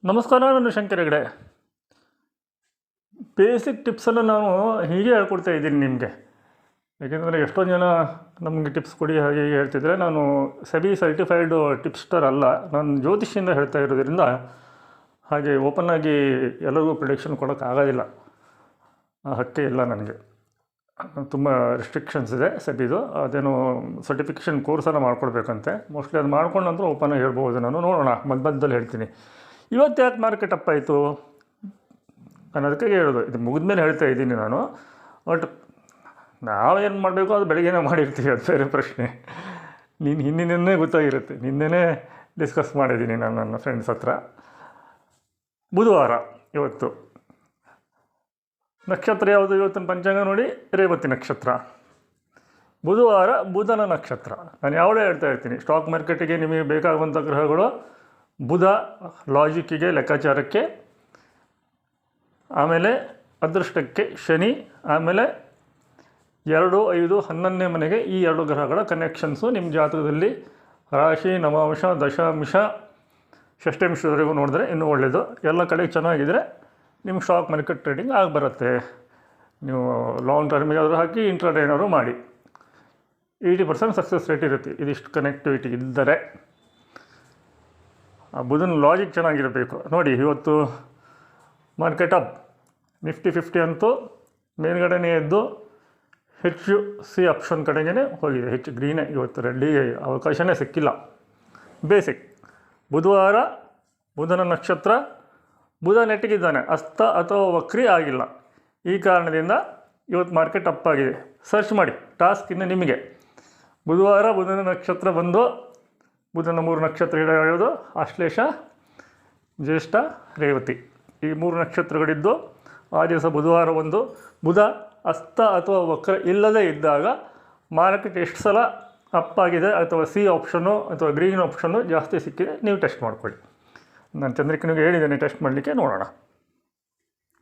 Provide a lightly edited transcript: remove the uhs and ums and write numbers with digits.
ನಮಸ್ಕಾರ, ನಾನು ಶಂಕರ್ ಹೆಗಡೆ. ಬೇಸಿಕ್ ಟಿಪ್ಸನ್ನು ನಾನು ಹೀಗೆ ಹೇಳ್ಕೊಡ್ತಾ ಇದ್ದೀನಿ ನಿಮಗೆ. ಏಕೆಂದರೆ ಎಷ್ಟೊಂದು ಜನ ನಮಗೆ ಟಿಪ್ಸ್ ಕೊಡಿ ಹಾಗೆ ಹೀಗೆ ಹೇಳ್ತಿದ್ರೆ, ನಾನು ಸೆಬಿ ಸರ್ಟಿಫೈಡ್ ಟಿಪ್ಸ್ಟರ್ ಅಲ್ಲ. ನಾನು ಜ್ಯೋತಿಷಿಯಿಂದ ಹೇಳ್ತಾ ಇರೋದ್ರಿಂದ ಹಾಗೆ ಓಪನ್ನಾಗಿ ಎಲ್ಲರಿಗೂ ಪ್ರಿಡಿಕ್ಷನ್ ಕೊಡೋಕ್ಕಾಗೋದಿಲ್ಲ. ಆ ಹಕ್ಕೇ ಇಲ್ಲ ನನಗೆ. ತುಂಬ ರಿಸ್ಟ್ರಿಕ್ಷನ್ಸ್ ಇದೆ ಸೆಬಿದು. ಅದೇನು ಸರ್ಟಿಫಿಕೇಷನ್ ಕೋರ್ಸನ್ನು ಮಾಡ್ಕೊಡ್ಬೇಕಂತೆ. ಮೋಸ್ಟ್ಲಿ ಅದು ಮಾಡ್ಕೊಂಡು ನಂತರ ಓಪನ್ನಾಗಿ ಹೇಳ್ಬೋದು. ನಾನು ನೋಡೋಣ, ಮಧ್ಯದಲ್ಲಿ ಹೇಳ್ತೀನಿ. ಇವತ್ತು ಯಾಕೆ ಮಾರ್ಕೆಟ್ ಅಪ್ ಆಯಿತು ಅನ್ನೋದಕ್ಕೆ ಹೇಳೋದು. ಇದು ಮುಗಿದ್ಮೇಲೆ ಹೇಳ್ತಾ ಇದ್ದೀನಿ ನಾನು. ಬಟ್ ನಾವೇನು ಮಾಡಬೇಕು ಅದು ಬೆಳಗ್ಗೆನೇ ಮಾಡಿರ್ತೀವಿ, ಅದು ಬೇರೆ ಪ್ರಶ್ನೆ. ಹಿಂದಿನೇ ಗೊತ್ತಾಗಿರುತ್ತೆ. ನಿನ್ನೆ ಡಿಸ್ಕಸ್ ಮಾಡಿದ್ದೀನಿ ನಾನು ನನ್ನ ಫ್ರೆಂಡ್ಸ್ ಹತ್ರ. ಬುಧವಾರ ಇವತ್ತು. ನಕ್ಷತ್ರ ಯಾವುದು ಇವತ್ತಿನ ಪಂಚಾಂಗ ನೋಡಿ, ರೇವತಿ ನಕ್ಷತ್ರ. ಬುಧವಾರ ಬುಧನ ನಕ್ಷತ್ರ. ನಾನು ಯಾವಳೇ ಹೇಳ್ತಾ ಇರ್ತೀನಿ, ಸ್ಟಾಕ್ ಮಾರ್ಕೆಟಿಗೆ ನಿಮಗೆ ಬೇಕಾಗುವಂಥ ಗ್ರಹಗಳು ಬುಧ, ಲಾಜಿಕ್ಕಿಗೆ ಲೆಕ್ಕಾಚಾರಕ್ಕೆ, ಆಮೇಲೆ ಅದೃಷ್ಟಕ್ಕೆ ಶನಿ, ಆಮೇಲೆ 2, 5, 11ನೇ ಮನೆಗೆ ಈ 2 ಗ್ರಹಗಳ ಕನೆಕ್ಷನ್ಸು ನಿಮ್ಮ ಜಾತಕದಲ್ಲಿ ರಾಶಿ, ನವಾಂಶ, ದಶಾಂಶ, ಷಷ್ಠಾಂಶದವರೆಗೂ ನೋಡಿದ್ರೆ ಇನ್ನೂ ಒಳ್ಳೆಯದು. ಎಲ್ಲ ಕಡೆ ಚೆನ್ನಾಗಿದ್ದರೆ ನಿಮ್ಗೆ ಸ್ಟಾಕ್ ಮಾರ್ಕೆಟ್ ಟ್ರೇಡಿಂಗ್ ಆಗಿ ಬರುತ್ತೆ. ನೀವು ಲಾಂಗ್ ಟರ್ಮಿಗೆ ಆದರೂ ಹಾಕಿ, ಇಂಟ್ರಾಡೇ ಏನಾದ್ರು ಮಾಡಿ. 80% ಸಕ್ಸಸ್ ರೇಟ್ ಇರುತ್ತೆ ಇದಿಷ್ಟು ಕನೆಕ್ಟಿವಿಟಿ ಇದ್ದರೆ. ಆ ಬುಧನ ಲಾಜಿಕ್ ಚೆನ್ನಾಗಿರಬೇಕು. ನೋಡಿ, ಇವತ್ತು ಮಾರ್ಕೆಟ್ ಅಪ್. ನಿಫ್ಟಿ 50 ಅಂತೂ ಮೇಲ್ಗಡೆನೇ ಎದ್ದು ಹೆಚ್ಚು ಸಿ ಆಪ್ಷನ್ ಕಡೆಗೇ ಹೋಗಿದೆ. ಹೆಚ್ಚು ಗ್ರೀನೇ. ಇವತ್ತು ರೆಡ್ಡಿಗೆ ಅವಕಾಶವೇ ಸಿಕ್ಕಿಲ್ಲ. ಬೇಸಿಕ್ ಬುಧವಾರ ಬುಧನ ನಕ್ಷತ್ರ. ಬುಧ ನೆಟ್ಟಿಗಿದ್ದಾನೆ, ಅಸ್ತ ಅಥವಾ ವಕ್ರಿ ಆಗಿಲ್ಲ. ಈ ಕಾರಣದಿಂದ ಇವತ್ತು ಮಾರ್ಕೆಟ್ ಅಪ್ ಆಗಿದೆ. ಸರ್ಚ್ ಮಾಡಿ, ಟಾಸ್ಕ್ ಇನ್ನು ನಿಮಗೆ. ಬುಧವಾರ ಬುಧನ ನಕ್ಷತ್ರ ಬಂದು, ಬುಧನ 3 ನಕ್ಷತ್ರ ಯಾವುದು? ಆಶ್ಲೇಷ, ಜ್ಯೇಷ್ಠ, ರೇವತಿ. ಈ 3 ನಕ್ಷತ್ರಗಳಿದ್ದು ಆ ದಿವಸ ಬುಧವಾರ ಒಂದು. ಬುಧ ಅಸ್ತ ಅಥವಾ ವಕ್ರ ಇಲ್ಲದೇ ಇದ್ದಾಗ ಮಾರ್ಕೆಟ್ ಎಷ್ಟು ಸಲ ಅಪ್ಪಾಗಿದೆ ಅಥವಾ ಸಿ ಆಪ್ಷನ್ನು ಅಥವಾ ಗ್ರೀನ್ ಆಪ್ಷನ್ನು ಜಾಸ್ತಿ ಸಿಕ್ಕಿದೆ, ನೀವು ಟೆಸ್ಟ್ ಮಾಡ್ಕೊಳ್ಳಿ. ನಾನು ಚಂದ್ರಿಕನಿಗೆ ಹೇಳಿದ್ದೇನೆ ಟೆಸ್ಟ್ ಮಾಡಲಿಕ್ಕೆ. ನೋಡೋಣ.